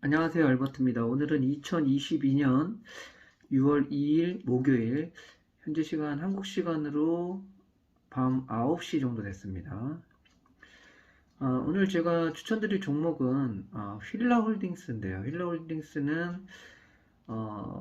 안녕하세요. 알버트입니다. 오늘은 2022년 6월 2일 목요일, 현재 시간 한국 시간으로 밤 9시 정도 됐습니다. 오늘 제가 추천드릴 종목은 휠라홀딩스인데요. 휠라홀딩스는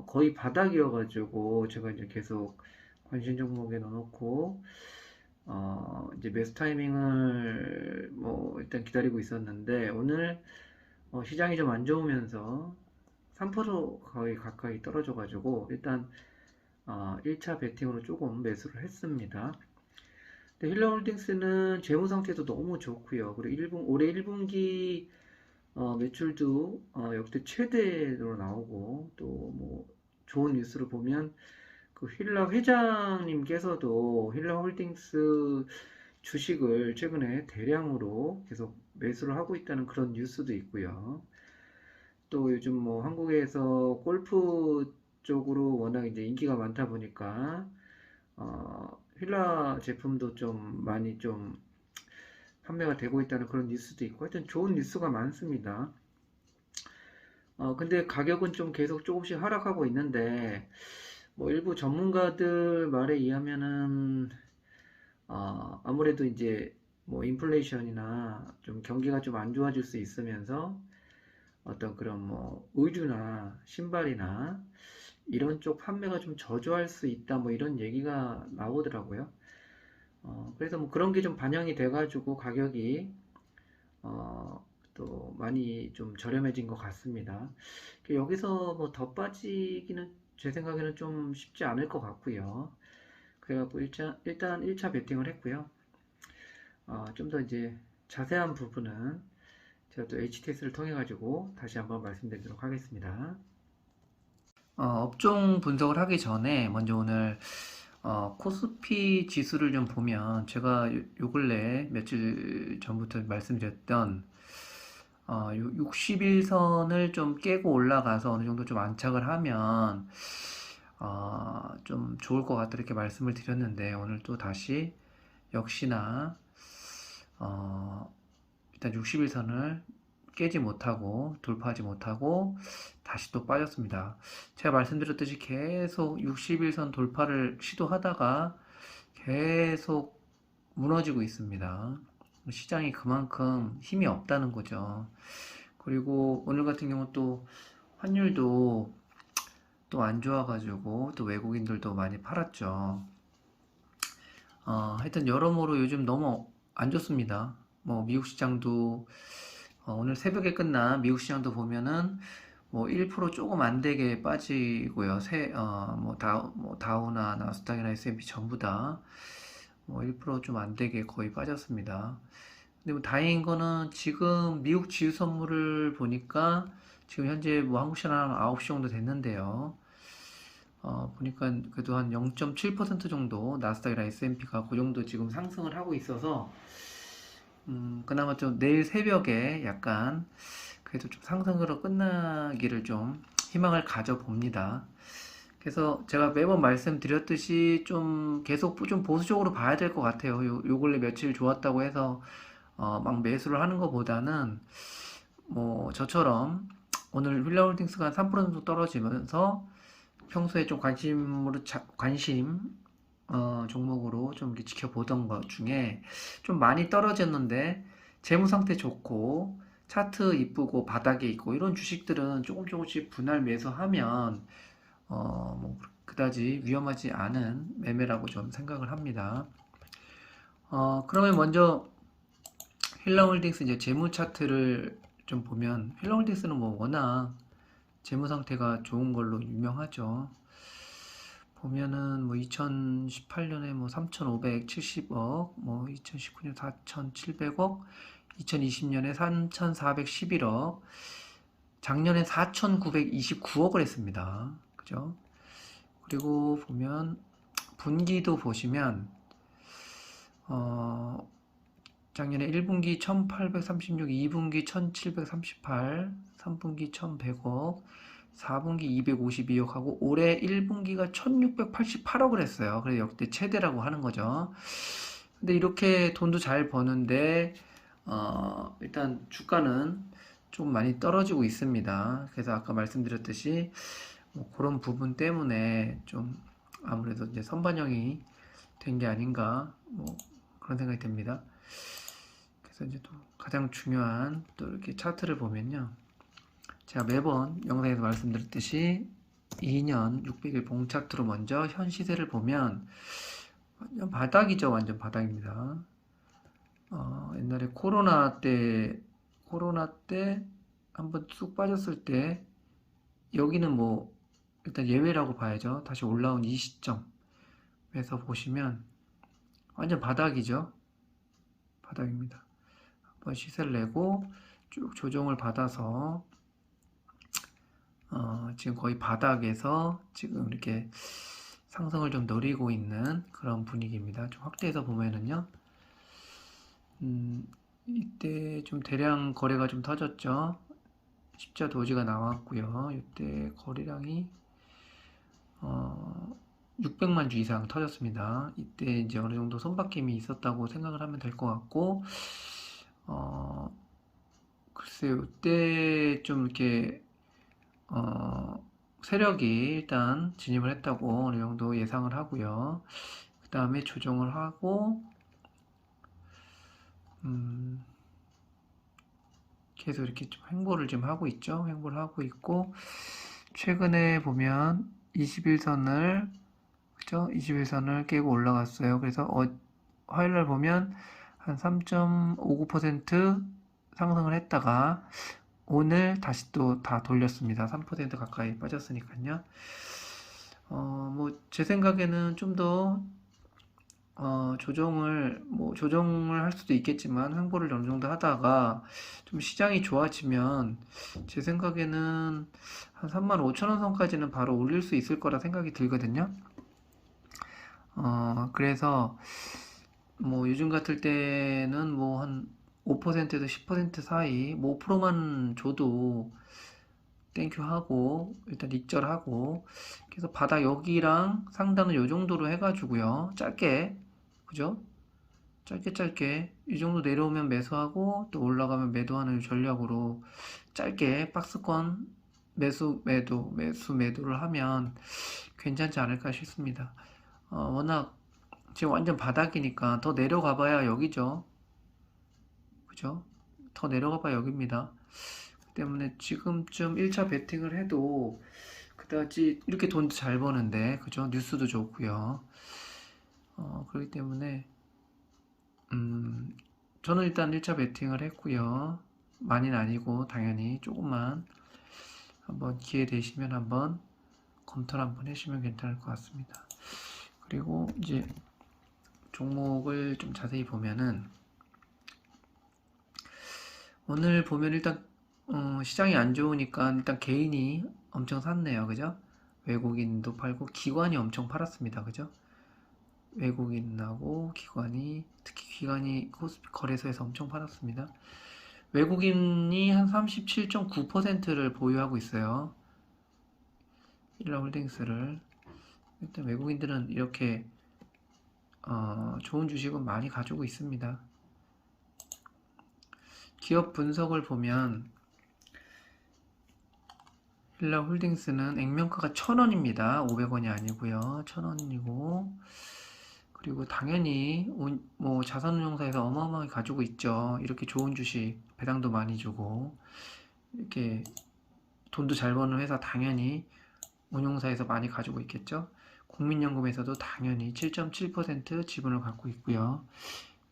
거의 바닥이어가지고 제가 이제 계속 관심 종목에 넣어놓고 이제 매수 타이밍을 뭐 일단 기다리고 있었는데, 오늘 시장이 좀 안 좋으면서 3% 거의 가까이 떨어져가지고 일단 1차 베팅으로 조금 매수를 했습니다. 근데 힐러홀딩스는 재무 상태도 너무 좋고요. 그리고 올해 1분기 매출도 역대 최대로 나오고, 또 뭐 좋은 뉴스를 보면 그 힐러 회장님께서도 힐러홀딩스 주식을 최근에 대량으로 계속 매수를 하고 있다는 그런 뉴스도 있고요. 또 요즘 뭐 한국에서 골프 쪽으로 워낙 이제 인기가 많다 보니까 휠라 제품도 좀 많이 좀 판매가 되고 있다는 그런 뉴스도 있고, 하여튼 좋은 뉴스가 많습니다. 근데 가격은 좀 계속 조금씩 하락하고 있는데, 뭐 일부 전문가들 말에 의하면은 아무래도 이제 뭐 인플레이션이나 좀 경기가 좀 안 좋아질 수 있으면서 어떤 그런 뭐 의류나 신발이나 이런 쪽 판매가 좀 저조할 수 있다, 뭐 이런 얘기가 나오더라고요. 그래서 뭐 그런 게 좀 반영이 돼가지고 가격이 또 많이 좀 저렴해진 것 같습니다. 여기서 뭐 더 빠지기는 제 생각에는 좀 쉽지 않을 것 같고요. 그래갖고 일단 1차 베팅을 했고요. 좀 더 이제 자세한 부분은 제가 또 HTS를 통해 가지고 다시 한번 말씀드리도록 하겠습니다. 업종 분석을 하기 전에 먼저 오늘 코스피 지수를 좀 보면, 제가 요 근래 며칠 전부터 말씀드렸던 60일선을 좀 깨고 올라가서 어느 정도 좀 안착을 하면 좀 좋을 것 같다 이렇게 말씀을 드렸는데, 오늘 또 다시 역시나 일단 60일선을 깨지 못하고 돌파하지 못하고 다시 또 빠졌습니다. 제가 말씀드렸듯이 계속 60일선 돌파를 시도하다가 계속 무너지고 있습니다. 시장이 그만큼 힘이 없다는 거죠. 그리고 오늘 같은 경우 또 환율도 또 안 좋아가지고 또 외국인들도 많이 팔았죠. 하여튼 여러모로 요즘 너무 안 좋습니다. 뭐 미국 시장도 오늘 새벽에 끝난 미국 시장도 보면은 뭐 1% 조금 안 되게 빠지고요. 뭐 다우나 나스닥이나 S&P 전부 다 뭐 1%좀 안 되게 거의 빠졌습니다. 근데 뭐 다행인 거는 지금 미국 지수 선물을 보니까 지금 현재 뭐 한국 시간 한 9시 정도 됐는데요. 보니까 그래도 한 0.7% 정도 나스닥이나 S&P가 그 정도 지금 상승을 하고 있어서 그나마 좀 내일 새벽에 약간 그래도 좀 상승으로 끝나기를 좀 희망을 가져봅니다. 그래서 제가 매번 말씀드렸듯이 좀 계속 좀 보수적으로 봐야 될 것 같아요. 요 근래 며칠 좋았다고 해서 막 매수를 하는 것보다는 뭐 저처럼 오늘 휠라홀딩스가 한 3% 정도 떨어지면서 평소에 좀 관심 종목으로 좀 이렇게 지켜보던 것 중에 좀 많이 떨어졌는데 재무 상태 좋고 차트 이쁘고 바닥에 있고 이런 주식들은 조금씩 분할 매수하면 뭐 그다지 위험하지 않은 매매라고 좀 생각을 합니다. 그러면 먼저 힐라홀딩스 이제 재무 차트를 좀 보면, 힐라홀딩스는 뭐 워낙 재무 상태가 좋은 걸로 유명하죠. 보면은 뭐 2018년에 뭐 3,570억, 뭐 2019년 4,700억, 2020년에 3,411억, 작년에 4,929억을 했습니다. 그죠? 그리고 보면 분기도 보시면 작년에 1분기 1836, 2분기 1738, 3분기 1100억, 4분기 252억 하고 올해 1분기가 1688억을 했어요. 그래서 역대 최대라고 하는 거죠. 근데 이렇게 돈도 잘 버는데 일단 주가는 좀 많이 떨어지고 있습니다. 그래서 아까 말씀드렸듯이 뭐 그런 부분 때문에 좀 아무래도 이제 선반영이 된 게 아닌가 뭐 그런 생각이 듭니다. 그래서 이제 또 가장 중요한 또 이렇게 차트를 보면요. 제가 매번 영상에서 말씀드렸듯이 2년 600일 봉차트로 먼저 현 시세를 보면 완전 바닥이죠. 완전 바닥입니다. 옛날에 코로나 때 한번 쑥 빠졌을 때 여기는 뭐 일단 예외라고 봐야죠. 다시 올라온 이 시점에서 보시면 완전 바닥이죠. 바닥입니다. 한번 시세를 내고 쭉 조정을 받아서 지금 거의 바닥에서 지금 이렇게 상승을 좀 노리고 있는 그런 분위기입니다. 좀 확대해서 보면은요. 이때 좀 대량 거래가 좀 터졌죠. 십자 도지가 나왔고요. 이때 거래량이 600만 주 이상 터졌습니다. 이때 이제 어느 정도 손바뀜이 있었다고 생각을 하면 될 것 같고, 글쎄요, 이때 좀 이렇게 세력이 일단 진입을 했다고 어느 정도 예상을 하고요. 그 다음에 조정을 하고 계속 이렇게 좀 횡보를 좀 하고 있죠. 횡보를 하고 있고 최근에 보면 21선을 그죠? 21선을 깨고 올라갔어요. 그래서 화요일날 보면 한 3.59% 상승을 했다가 오늘 다시 또 다 돌렸습니다. 3% 가까이 빠졌으니까요. 뭐 제 생각에는 좀 더 조정을 할 수도 있겠지만 횡보를 어느 정도 하다가 좀 시장이 좋아지면 제 생각에는 한 35,000원 선까지는 바로 올릴 수 있을 거라 생각이 들거든요. 그래서 뭐 요즘 같을 때는 뭐 한 5%에서 10% 사이 뭐 5%만 줘도 땡큐 하고 일단 익절하고 그래서 바닥 여기랑 상단은 요 정도로 해가지고요. 짧게 그죠? 짧게 이 정도 내려오면 매수하고 또 올라가면 매도하는 전략으로 짧게 박스권 매수를 하면 괜찮지 않을까 싶습니다. 워낙 지금 완전 바닥이니까 더 내려가 봐야 여기죠. 그죠? 더 내려가 봐야 여기입니다. 그 때문에 지금쯤 1차 베팅을 해도 그다지 이렇게 돈도 잘 버는데 그죠? 뉴스도 좋고요. 그렇기 때문에 저는 일단 1차 베팅을 했고요. 많이는 아니고 당연히 조금만 한번 기회 되시면 한번 검토를 한번 해주시면 괜찮을 것 같습니다. 그리고 이제 종목을 좀 자세히 보면은 오늘 보면 일단 시장이 안 좋으니까 일단 개인이 엄청 샀네요. 그죠? 외국인도 팔고 기관이 엄청 팔았습니다. 그죠? 외국인하고 기관이 특히 기관이 코스피 거래소에서 엄청 팔았습니다. 외국인이 한 37.9%를 보유하고 있어요. 일라홀딩스를. 일단 외국인들은 이렇게 좋은 주식은 많이 가지고 있습니다. 기업 분석을 보면 힐라홀딩스는 액면가가 1,000원입니다. 500원이 아니고요. 1,000원이고 그리고 당연히 뭐 자산운용사에서 어마어마하게 가지고 있죠. 이렇게 좋은 주식 배당도 많이 주고 이렇게 돈도 잘 버는 회사 당연히 운용사에서 많이 가지고 있겠죠. 국민연금에서도 당연히 7.7% 지분을 갖고 있고요.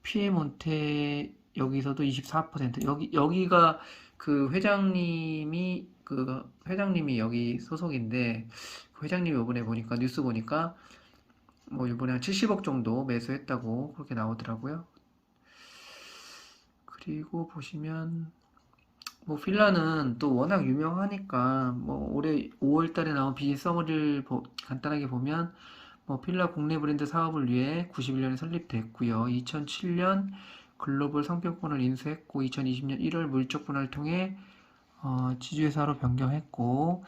피에몬테 여기서도 24% 여기가 그 회장님이 여기 소속인데 그 회장님이 이번에 보니까 뉴스 보니까 뭐 이번에 한 70억 정도 매수했다고 그렇게 나오더라고요. 그리고 보시면 뭐 필라는 또 워낙 유명하니까 뭐 올해 5월 달에 나온 비즈니스 서머리를 간단하게 보면 뭐 필라 국내 브랜드 사업을 위해 91년에 설립됐고요. 2007년 글로벌 상표권을 인수했고 2020년 1월 물적 분할을 통해 지주회사로 변경했고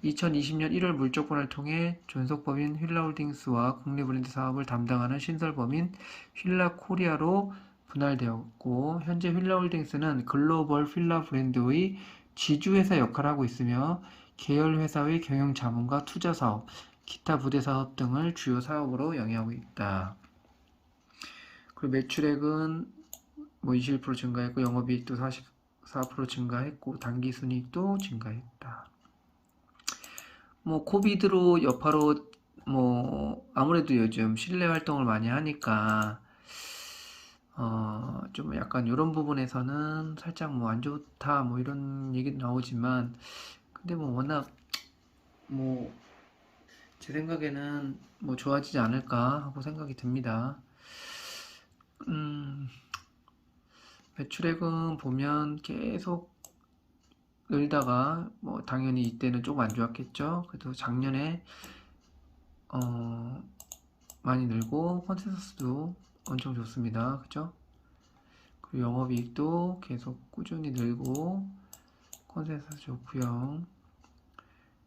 2020년 1월 물적 분할을 통해 존속법인 휠라홀딩스와 국내 브랜드 사업을 담당하는 신설법인 휠라코리아로 분할되었고, 현재 휠라홀딩스는 글로벌 휠라 브랜드의 지주회사 역할을 하고 있으며 계열 회사의 경영 자문과 투자 사업, 기타 부대 사업 등을 주요 사업으로 영위하고 있다. 그리고 매출액은 뭐 21% 증가했고, 영업이익도 44% 증가했고, 당기순이익도 증가했다. 뭐 코비드로 여파로 뭐 아무래도 요즘 실내 활동을 많이 하니까 좀 약간 이런 부분에서는 살짝 뭐 안 좋다 뭐 이런 얘기 나오지만, 근데 뭐 워낙 뭐 제 생각에는 뭐 좋아지지 않을까 하고 생각이 듭니다. 매출액은 보면 계속 늘다가 뭐 당연히 이때는 조금 안 좋았겠죠. 그래도 작년에 많이 늘고 컨센서스도 엄청 좋습니다. 그죠? 그리고 영업이익도 계속 꾸준히 늘고 컨센서스 좋고요.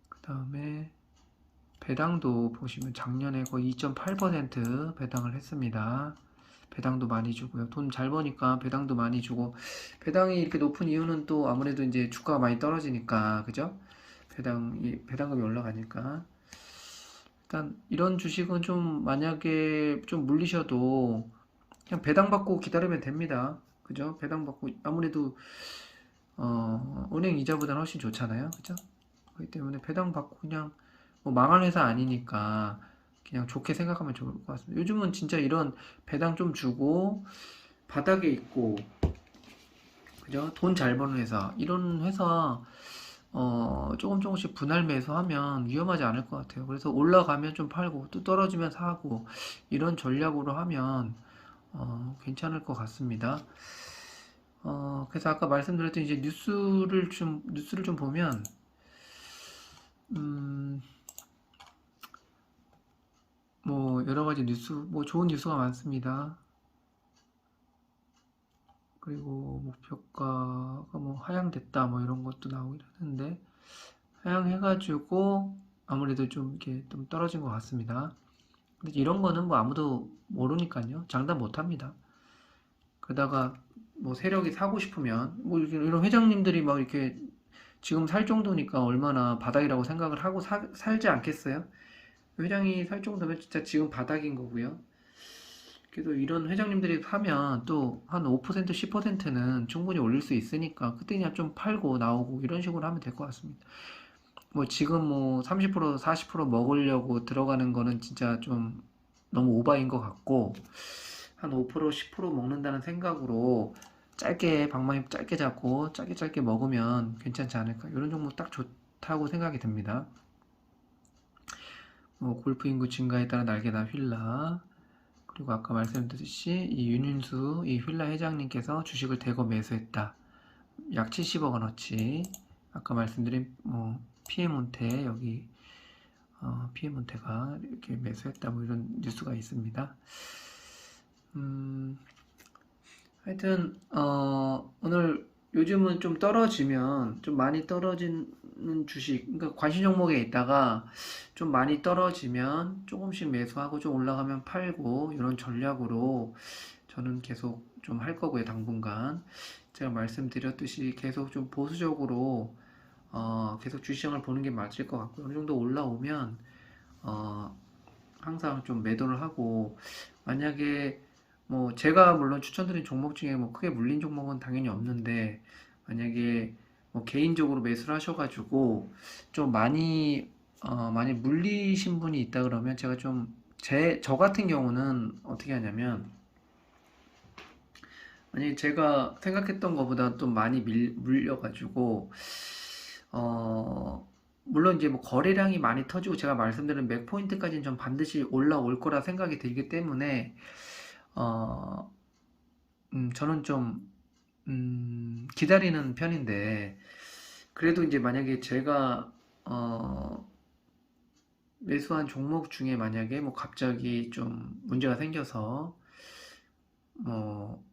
그 다음에 배당도 보시면 작년에 거의 2.8% 배당을 했습니다. 배당도 많이 주고요. 돈 잘 버니까 배당도 많이 주고, 배당이 이렇게 높은 이유는 또 아무래도 이제 주가가 많이 떨어지니까, 그죠? 배당금이 올라가니까. 일단 이런 주식은 좀 만약에 좀 물리셔도 그냥 배당 받고 기다리면 됩니다. 그죠? 배당 받고 아무래도 은행 이자보다는 훨씬 좋잖아요. 그죠? 그렇기 때문에 배당 받고 그냥 뭐 망할 회사 아니니까 그냥 좋게 생각하면 좋을 것 같습니다. 요즘은 진짜 이런 배당 좀 주고 바닥에 있고, 그죠? 돈 잘 버는 회사, 이런 회사 조금 조금씩 분할 매수하면 위험하지 않을 것 같아요. 그래서 올라가면 좀 팔고 또 떨어지면 사고, 이런 전략으로 하면 괜찮을 것 같습니다. 그래서 아까 말씀드렸던 이제 뉴스를 좀 보면, 뭐 여러 가지 뭐 좋은 뉴스가 많습니다. 그리고 목표가가 뭐 하향됐다 뭐 이런 것도 나오긴 하는데, 하향해가지고 아무래도 좀 이렇게 좀 떨어진 것 같습니다. 근데 이런 거는 뭐 아무도 모르니까요. 장담 못 합니다. 그러다가 뭐 세력이 사고 싶으면 뭐 이런 회장님들이 막 이렇게 지금 살 정도니까 얼마나 바닥이라고 생각을 하고 살지 않겠어요? 회장이 살 정도면 진짜 지금 바닥인 거고요. 그래도 이런 회장님들이 사면 또 한 5%, 10%는 충분히 올릴 수 있으니까 그때 그냥 좀 팔고 나오고 이런 식으로 하면 될 것 같습니다. 뭐 지금 뭐 30%, 40% 먹으려고 들어가는 거는 진짜 좀 너무 오바인 것 같고, 한 5%, 10% 먹는다는 생각으로 방망이 짧게 잡고 짧게 짧게 먹으면 괜찮지 않을까. 이런 종목 딱 좋다고 생각이 듭니다. 뭐 골프 인구 증가에 따라 날개단 휠라, 그리고 아까 말씀드렸듯이 이 윤윤수 이 휠라 회장님께서 주식을 대거 매수했다. 약 70억 원어치. 아까 말씀드린 뭐 피에몬테 여기 피에몬테가 이렇게 매수했다 뭐 이런 뉴스가 있습니다. 하여튼 오늘 요즘은 좀 떨어지면 좀 많이 떨어지는 주식, 그러니까 관심 종목에 있다가 좀 많이 떨어지면 조금씩 매수하고 좀 올라가면 팔고, 이런 전략으로 저는 계속 좀 할 거고요. 당분간 제가 말씀드렸듯이 계속 좀 보수적으로 계속 주시장을 보는 게 맞을 것 같고요. 어느 정도 올라오면 어, 항상 좀 매도를 하고, 만약에 뭐 제가 물론 추천드린 종목 중에 뭐 크게 물린 종목은 당연히 없는데, 만약에 뭐 개인적으로 매수를 하셔가지고 좀 많이 물리신 분이 있다 그러면 제가 좀 저 같은 경우는 어떻게 하냐면, 만약에 제가 생각했던 것보다 좀 많이 물려가지고 물론 이제 뭐 거래량이 많이 터지고 제가 말씀드린 맥 포인트까지는 좀 반드시 올라올 거라 생각이 들기 때문에 어, 저는 좀 기다리는 편인데, 그래도 이제 만약에 제가 매수한 종목 중에 만약에 뭐 갑자기 좀 문제가 생겨서 뭐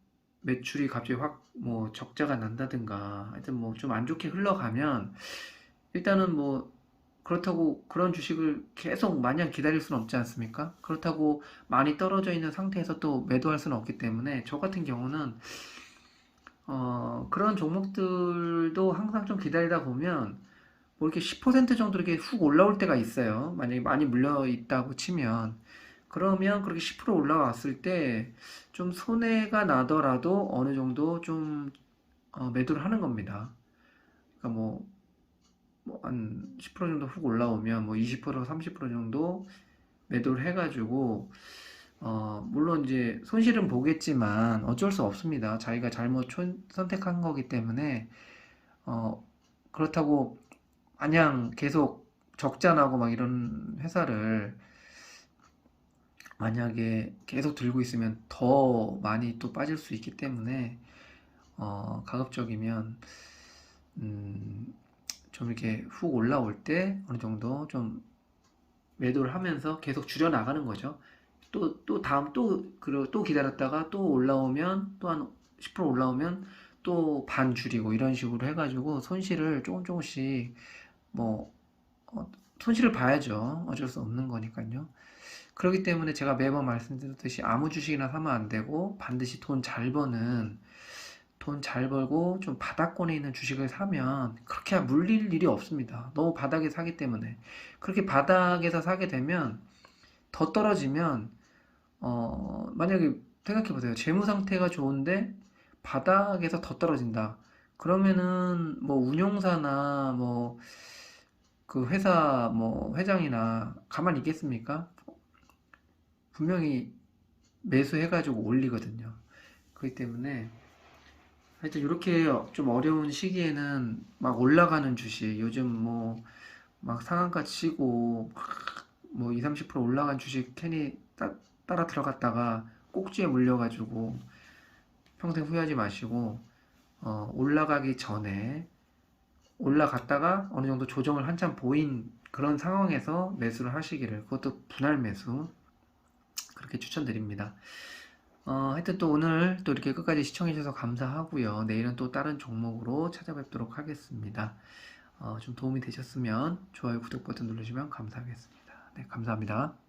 매출이 갑자기 확 뭐 적자가 난다든가 하여튼 뭐 좀 안 좋게 흘러가면, 일단은 뭐 그렇다고 그런 주식을 계속 마냥 기다릴 수는 없지 않습니까? 그렇다고 많이 떨어져 있는 상태에서 또 매도할 수는 없기 때문에 저 같은 경우는 그런 종목들도 항상 좀 기다리다 보면 뭐 이렇게 10% 정도 이렇게 훅 올라올 때가 있어요. 만약에 많이 물려 있다고 치면 그러면 그렇게 10% 올라왔을 때 좀 손해가 나더라도 어느 정도 좀 매도를 하는 겁니다. 그러니까 한 10% 정도 훅 올라오면 뭐 20%, 30% 정도 매도를 해가지고 물론 이제 손실은 보겠지만 어쩔 수 없습니다. 자기가 잘못 선택한 거기 때문에 어, 그렇다고 마냥 계속 적자 나고 막 이런 회사를 만약에 계속 들고 있으면 더 많이 또 빠질 수 있기 때문에 가급적이면 음, 좀 이렇게 훅 올라올 때 어느 정도 좀 매도를 하면서 계속 줄여 나가는 거죠. 또 다음 또 기다렸다가 또 올라오면 또 한 10% 올라오면 또 반 줄이고 이런 식으로 해가지고 손실을 조금씩 뭐 어, 손실을 봐야죠. 어쩔 수 없는 거니까요. 그렇기 때문에 제가 매번 말씀드렸듯이 아무 주식이나 사면 안 되고 반드시 돈 잘 벌고 좀 바닥권에 있는 주식을 사면 그렇게 물릴 일이 없습니다. 너무 바닥에 사기 때문에 그렇게 바닥에서 사게 되면 더 떨어지면 만약에 생각해 보세요. 재무 상태가 좋은데 바닥에서 더 떨어진다. 그러면은 뭐 운용사나 뭐 그 회사 뭐 회장이나 가만히 있겠습니까? 분명히 매수해가지고 올리거든요. 그렇기 때문에 하여튼 이렇게 좀 어려운 시기에는 막 올라가는 주식 요즘 뭐 막 상한가 치고 뭐 2, 30% 올라간 주식 괜히 따라 들어갔다가 꼭지에 물려가지고 평생 후회하지 마시고 올라가기 전에 올라갔다가 어느 정도 조정을 한참 보인 그런 상황에서 매수를 하시기를 그것도 분할 매수 그렇게 추천드립니다. 하여튼 또 오늘 또 이렇게 끝까지 시청해주셔서 감사하고요. 내일은 또 다른 종목으로 찾아뵙도록 하겠습니다. 좀 도움이 되셨으면 좋아요, 구독 버튼 누르시면 감사하겠습니다. 네, 감사합니다.